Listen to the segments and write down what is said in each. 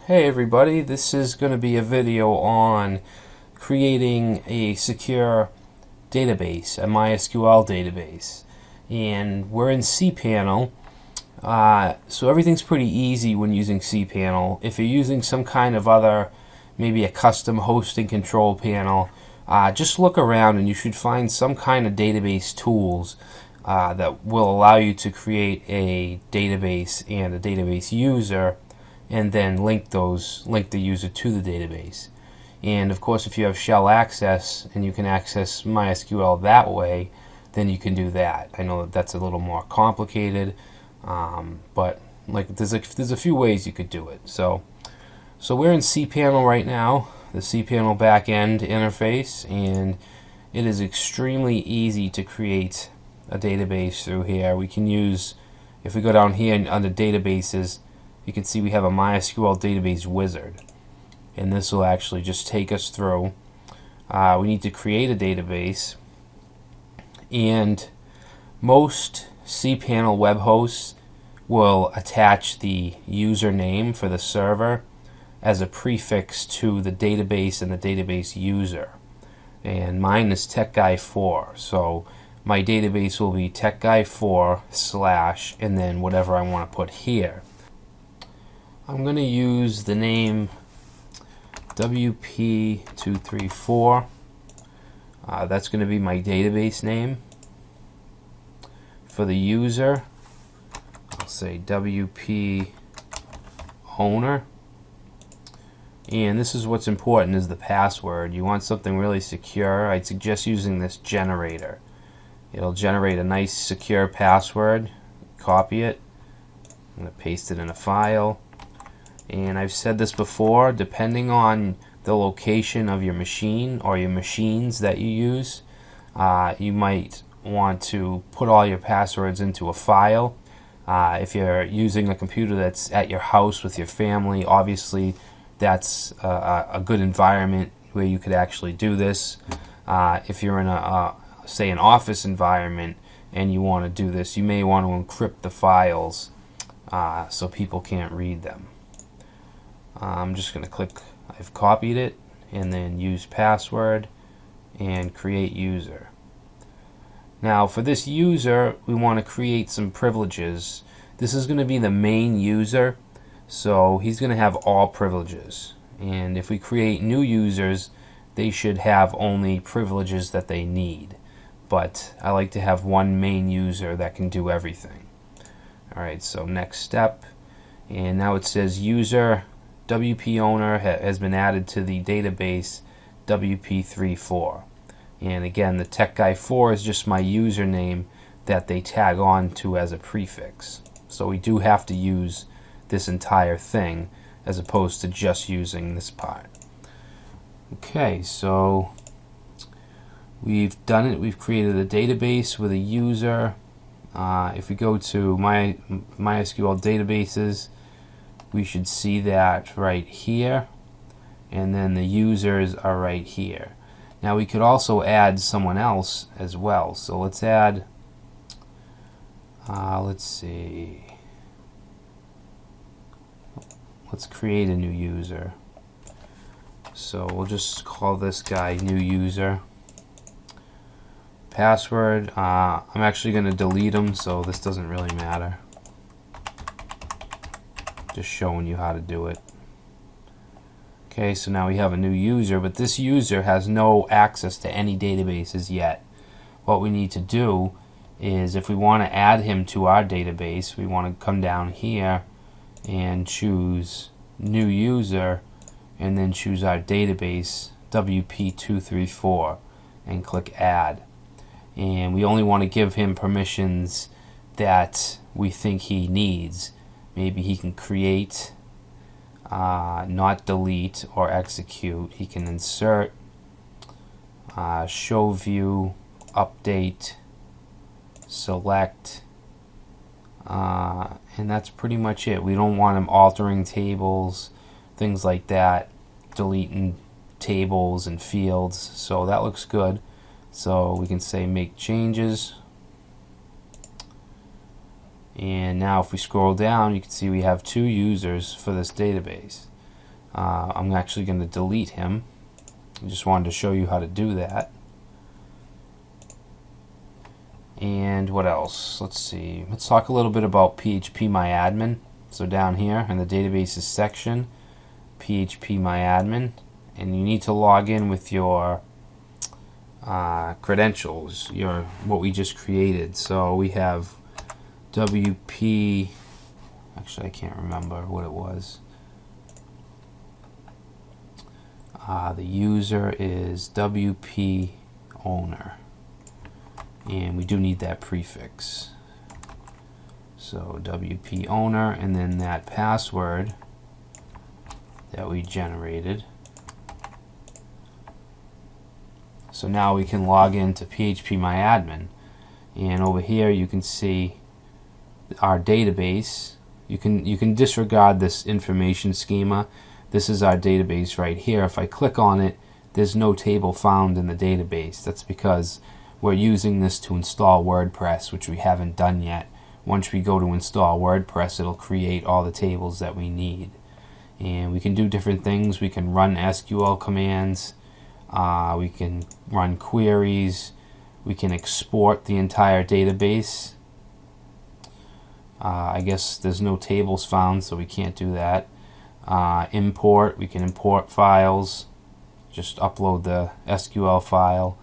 Hey everybody, this is going to be a video on creating a secure database, a MySQL database. And we're in cPanel, so everything's pretty easy when using cPanel. If you're using some kind of other, maybe a custom hosting control panel, just look around and you should find some kind of database tools that will allow you to create a database and a database user, and then link the user to the database. And of course, if you have shell access and you can access MySQL that way, then you can do that. I know that that's a little more complicated, but like there's a few ways you could do it. So we're in cPanel right now, the cPanel backend interface, and it is extremely easy to create a database through here. We can use, if we go down here under databases, you can see we have a MySQL database wizard, and this will actually just take us through. We need to create a database, and most cPanel web hosts will attach the username for the server as a prefix to the database and the database user. And mine is TechGuy4, so my database will be TechGuy4 / and then whatever I want to put here. I'm going to use the name WP234. That's going to be my database name. For the user, I'll say WP owner. And this is what's important, is the password. You want something really secure. I'd suggest using this generator. It'll generate a nice secure password. Copy it. I'm going to paste it in a file. And I've said this before, depending on the location of your machine or your machines that you use, you might want to put all your passwords into a file. If you're using a computer that's at your house with your family, obviously that's a good environment where you could actually do this. If you're in say an office environment and you want to do this, you may want to encrypt the files so people can't read them. I'm just going to click, I've copied it, and then use password and create user. Now for this user, we want to create some privileges. This is going to be the main user, so he's going to have all privileges. And if we create new users, they should have only privileges that they need. But I like to have one main user that can do everything. Alright, so next step, and now it says user WP owner has been added to the database WP34. And again, the TechGuy4 is just my username that they tag on to as a prefix. So we do have to use this entire thing as opposed to just using this part. Okay, so we've done it. We've created a database with a user. If we go to MySQL databases, we should see that right here, and then the users are right here. Now we could also add someone else as well, so let's add, let's see, let's create a new user. So we'll just call this guy new user. Password, I'm actually going to delete him, so this doesn't really matter. Just showing you how to do it. Okay, so now we have a new user, but this user has no access to any databases yet. What we need to do is, if we want to add him to our database, we want to come down here and choose new user, and then choose our database WP234 and click add. And we only want to give him permissions that we think he needs. Maybe he can create, not delete or execute. He can insert, show view, update, select, and that's pretty much it. We don't want him altering tables, things like that, deleting tables and fields. So that looks good. So we can say make changes. And now if we scroll down, you can see we have two users for this database. I'm actually going to delete him. I just wanted to show you how to do that. And what else? Let's see. Let's talk a little bit about phpMyAdmin. So down here in the databases section, phpMyAdmin, and you need to log in with your credentials, what we just created. So we have WP. Actually, I can't remember what it was. The user is WP owner, and we do need that prefix. So WP owner, and then that password that we generated. So now we can log into phpMyAdmin, and over here you can see our database. You can disregard this information schema. This is our database right here. If I click on it, there's no table found in the database. That's because we're using this to install WordPress, which we haven't done yet. Once we go to install WordPress, it'll create all the tables that we need. And we can do different things. We can run SQL commands. We can run queries. We can export the entire database. I guess there's no tables found, so we can't do that. Import, we can import files, just upload the SQL file.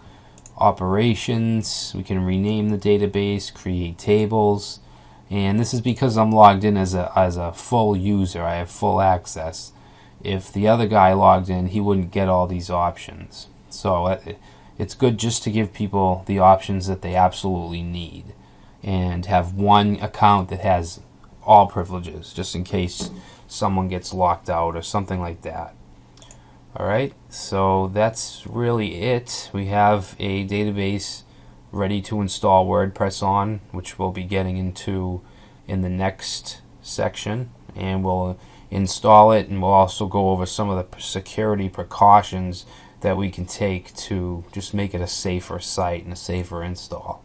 Operations, we can rename the database, create tables, and this is because I'm logged in as a full user. I have full access. If the other guy logged in, he wouldn't get all these options. So it's good just to give people the options that they absolutely need, and have one account that has all privileges, just in case someone gets locked out or something like that. Alright, so that's really it. We have a database ready to install WordPress on, which we'll be getting into in the next section, and we'll install it, and we'll also go over some of the security precautions that we can take to just make it a safer site and a safer install.